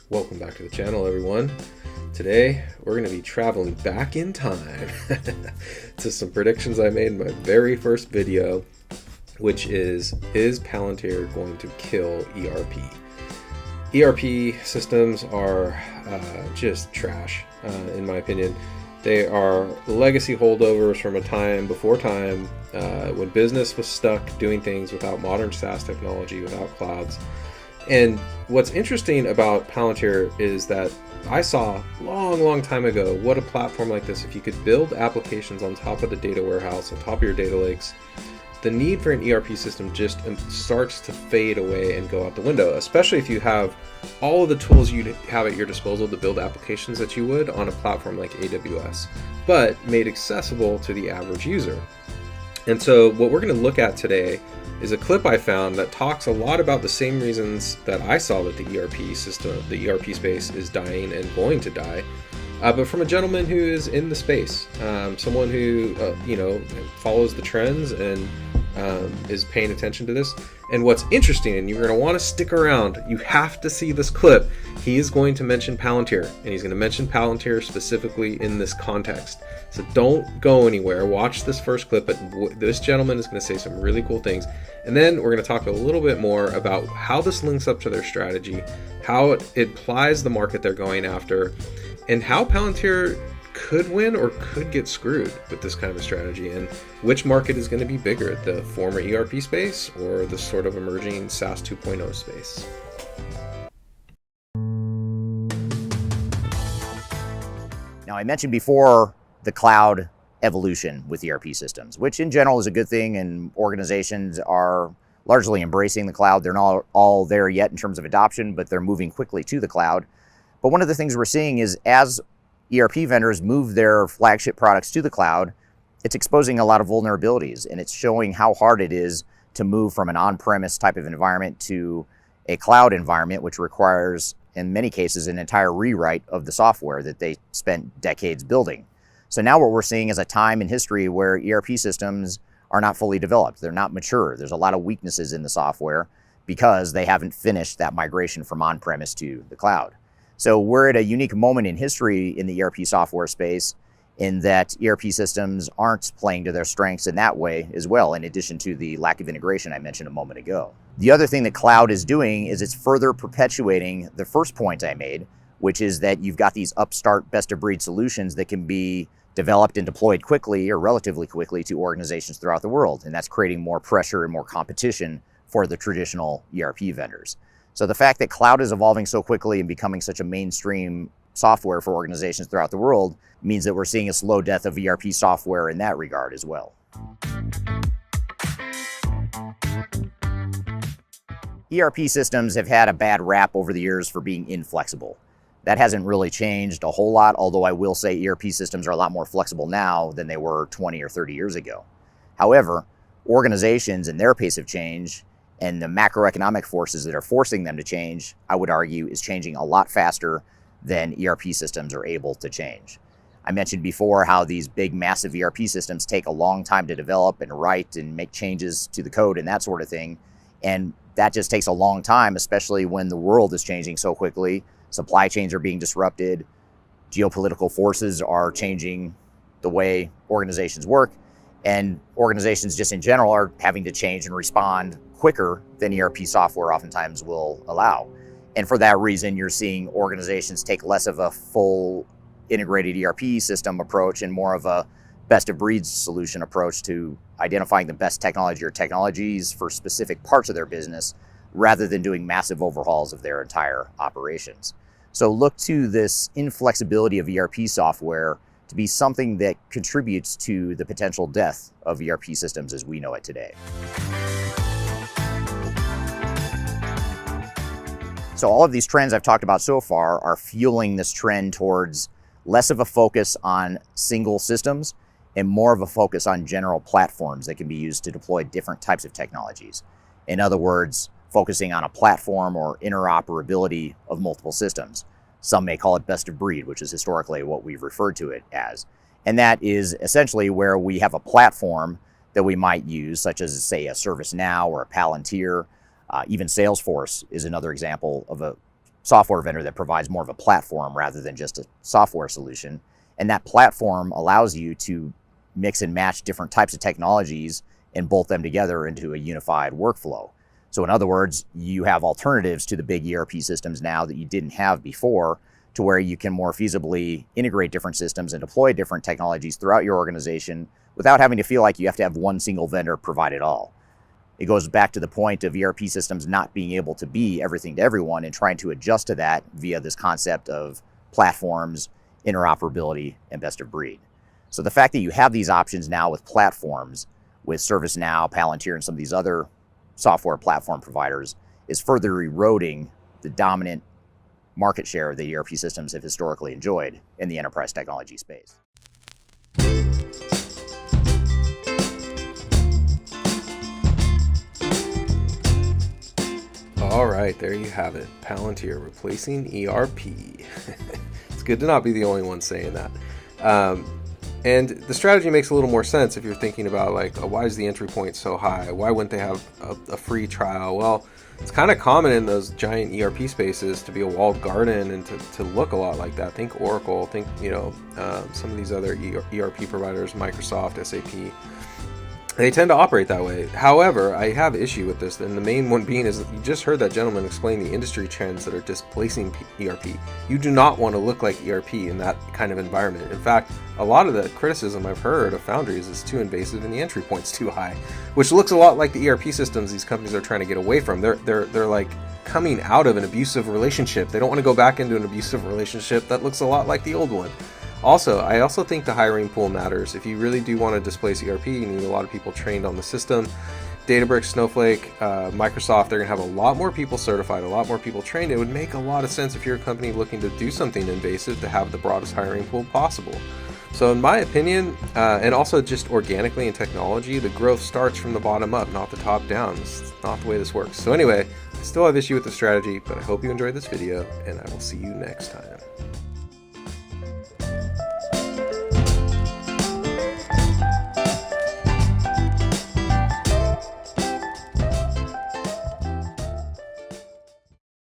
Welcome back to the channel, everyone. Today we're going to be traveling back in time to some predictions I made in my very first video, which is Palantir going to kill ERP? ERP systems are just trash, in my opinion. They are legacy holdovers from a time before time, when business was stuck doing things without modern SaaS technology, without clouds. And what's interesting about Palantir is that I saw long time ago what a platform like this, if you could build applications on top of the data warehouse, on top of your data lakes, the need for an ERP system just starts to fade away and go out the window, especially if you have all of the tools you have at your disposal to build applications that you would on a platform like AWS, but made accessible to the average user. And so what we're going to look at today is a clip I found that talks a lot about the same reasons that I saw that the ERP system, the ERP space is dying and going to die, but from a gentleman who is in the space, someone who follows the trends and is paying attention to this. And what's interesting, and you're going to want to stick around, you have to see this clip. He is going to mention Palantir, and he's going to mention Palantir specifically in this context. So don't go anywhere. Watch this first clip, but this gentleman is going to say some really cool things. And then we're going to talk a little bit more about how this links up to their strategy, how it applies the market they're going after, and how Palantir could win or could get screwed with this kind of a strategy, and which market is going to be bigger, the former ERP space or the sort of emerging SaaS 2.0 space. Now, I mentioned before the cloud evolution with ERP systems, which in general is a good thing, and organizations are largely embracing the cloud. They're not all there yet in terms of adoption, but they're moving quickly to the cloud. But one of the things we're seeing is as ERP vendors move their flagship products to the cloud, it's exposing a lot of vulnerabilities, and it's showing how hard it is to move from an on-premise type of environment to a cloud environment, which requires, in many cases, an entire rewrite of the software that they spent decades building. So now what we're seeing is a time in history where ERP systems are not fully developed. They're not mature. There's a lot of weaknesses in the software because they haven't finished that migration from on-premise to the cloud. So we're at a unique moment in history in the ERP software space in that ERP systems aren't playing to their strengths in that way as well, in addition to the lack of integration I mentioned a moment ago. The other thing that cloud is doing is it's further perpetuating the first point I made, which is that you've got these upstart best-of-breed solutions that can be developed and deployed quickly or relatively quickly to organizations throughout the world. And that's creating more pressure and more competition for the traditional ERP vendors. So the fact that cloud is evolving so quickly and becoming such a mainstream software for organizations throughout the world means that we're seeing a slow death of ERP software in that regard as well. ERP systems have had a bad rap over the years for being inflexible. That hasn't really changed a whole lot, although I will say ERP systems are a lot more flexible now than they were 20 or 30 years ago. However, organizations and their pace of change and the macroeconomic forces that are forcing them to change, I would argue, is changing a lot faster than ERP systems are able to change. I mentioned before how these big, massive ERP systems take a long time to develop and write and make changes to the code and that sort of thing. And that just takes a long time, especially when the world is changing so quickly. Supply chains are being disrupted. Geopolitical forces are changing the way organizations work. And organizations just in general are having to change and respond quicker than ERP software oftentimes will allow. And for that reason, you're seeing organizations take less of a full integrated ERP system approach and more of a best of breed solution approach to identifying the best technology or technologies for specific parts of their business rather than doing massive overhauls of their entire operations. So look to this inflexibility of ERP software to be something that contributes to the potential death of ERP systems as we know it today. So all of these trends I've talked about so far are fueling this trend towards less of a focus on single systems and more of a focus on general platforms that can be used to deploy different types of technologies. In other words, focusing on a platform or interoperability of multiple systems. Some may call it best of breed, which is historically what we've referred to it as. And that is essentially where we have a platform that we might use, such as, say, a ServiceNow or a Palantir. Even Salesforce is another example of a software vendor that provides more of a platform rather than just a software solution. And that platform allows you to mix and match different types of technologies and bolt them together into a unified workflow. So in other words, you have alternatives to the big ERP systems now that you didn't have before, to where you can more feasibly integrate different systems and deploy different technologies throughout your organization without having to feel like you have to have one single vendor provide it all. It goes back to the point of ERP systems not being able to be everything to everyone and trying to adjust to that via this concept of platforms, interoperability, and best of breed. So the fact that you have these options now with platforms, with ServiceNow, Palantir, and some of these other software platform providers, is further eroding the dominant market share that ERP systems have historically enjoyed in the enterprise technology space. All right, there you have it. Palantir replacing ERP. It's good to not be the only one saying that. And the strategy makes a little more sense if you're thinking about, like, why is the entry point so high? Why wouldn't they have a free trial? Well, it's kind of common in those giant ERP spaces to be a walled garden and to look a lot like that. Think Oracle, think, some of these other ERP providers, Microsoft, SAP. They tend to operate that way. However, I have issue with this, and the main one being is that you just heard that gentleman explain the industry trends that are displacing ERP. You do not want to look like ERP in that kind of environment. In fact, a lot of the criticism I've heard of Foundry is it's too invasive and the entry point's too high, which looks a lot like the ERP systems these companies are trying to get away from. They're like coming out of an abusive relationship. They don't want to go back into an abusive relationship that looks a lot like the old one. Also, I also think the hiring pool matters. If you really do want to displace ERP, you need a lot of people trained on the system. Databricks, Snowflake, Microsoft, they're going to have a lot more people certified, a lot more people trained. It would make a lot of sense if you're a company looking to do something invasive to have the broadest hiring pool possible. So in my opinion, and also just organically in technology, the growth starts from the bottom up, not the top down. It's not the way this works. So anyway, I still have issue with the strategy, but I hope you enjoyed this video, and I will see you next time.